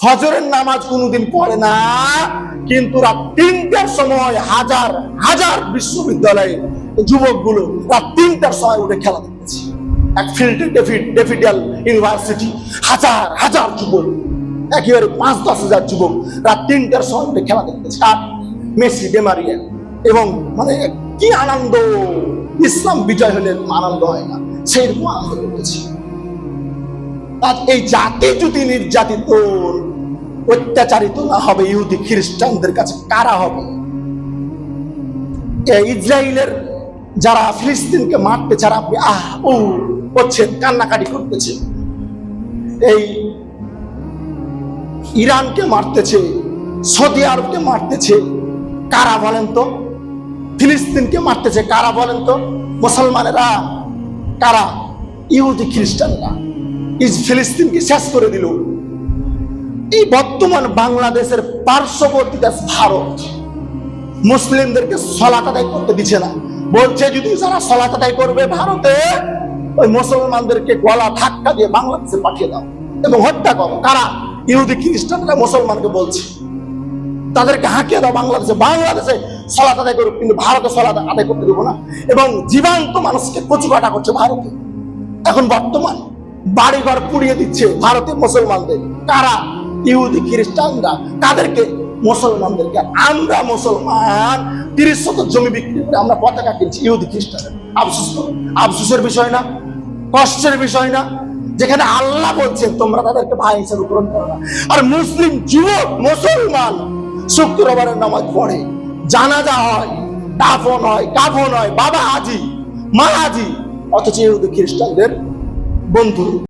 ফজরের নামাজ কোনোদিন পড়ে না, কিন্তু রাত 3টার সময় হাজার হাজার বিশ্ববিদ্যালয়ে যুবকগুলো রাত 3টার সময় উঠে খেলা দেখতেছে। এক ফিল্ডে ডেফিডিয়াল ইউনিভার্সিটি হাজার হাজার যুবক, একেবারে 5-10 হাজার যুবক রাত 3টার সময় উঠে খেলা দেখতেছে। আর মেসি, ডেমারিয়া, এবং মানে কি আনন্দ! ইসলাম বিজয় হলে আনন্দ হয় না, সেইরকম আনন্দ করতেছে। আর এই জাতি যদি নির্যাতিত, অত্যাচারিত না হবে ইহুদি খ্রিস্টানদের কাছে, কারা হবে? ইসরায়েলের যারা ফিলিস্তিনকে মারতে ছাড়া আপনি করছেন, কান্নাকাটি করতেছে, এই ইরানকে মারতেছে, সৌদি আরবকে মারতেছে, কারা বলেন তো? ফিলিস্তিনকে মারতেছে কারা বলেন তো? মুসলমানেরা। কারা? ইহুদি খ্রিস্টানরা। ফিলিস্তিনকে শেষ করে দিল। এই বর্তমান বাংলাদেশের পার্শ্ববর্তী দেশ ভারত মুসলিমদেরকে সালাত আদায় করতে দিচ্ছে না, বলছে যদি যারা সালাত আদায় করবে ভারতে, ওই মুসলমানদেরকে গলা ধাক্কা দিয়ে বাংলাদেশে পাঠিয়ে দাও এবং হত্যা করো। কারা? ইহুদি খ্রিস্টানরা মুসলমানকে বলছে তাদেরকে হাঁকিয়ে দাও বাংলাদেশে, বাংলাদেশে সালাত আদায় করুক, কিন্তু ভারতে সালাত আদায় করতে দেবো না। এবং জীবন্ত মানুষকে কচুকাটা করছে ভারতে। এখন বর্তমান বাড়িঘর পুড়িয়ে দিচ্ছে ভারতের মুসলমানদের। কারা? ইহুদি খ্রিস্টানরা। কাদেরকে? মুসলমানদেরকে। আমরা মুসলমান 30 শতক জমি বিক্রি করে আমরা পতাকা কিনছি ইহুদি খ্রিস্টানের। আফসোসের বিষয় না? কষ্টের বিষয় না? যেখানে আল্লাহ বলছেন তোমরা তাদেরকে ভাই হিসেবে গ্রহণ করো না, আর মুসলিম যুবক মুসলমান শুক্রবারের নামাজ পড়ে, জানাজা হয়, দাফন হয়, কাফন হয়, বাবা হাজি, মা হাজি, অথচ ইহুদি খ্রিস্টানদের বন্ধু।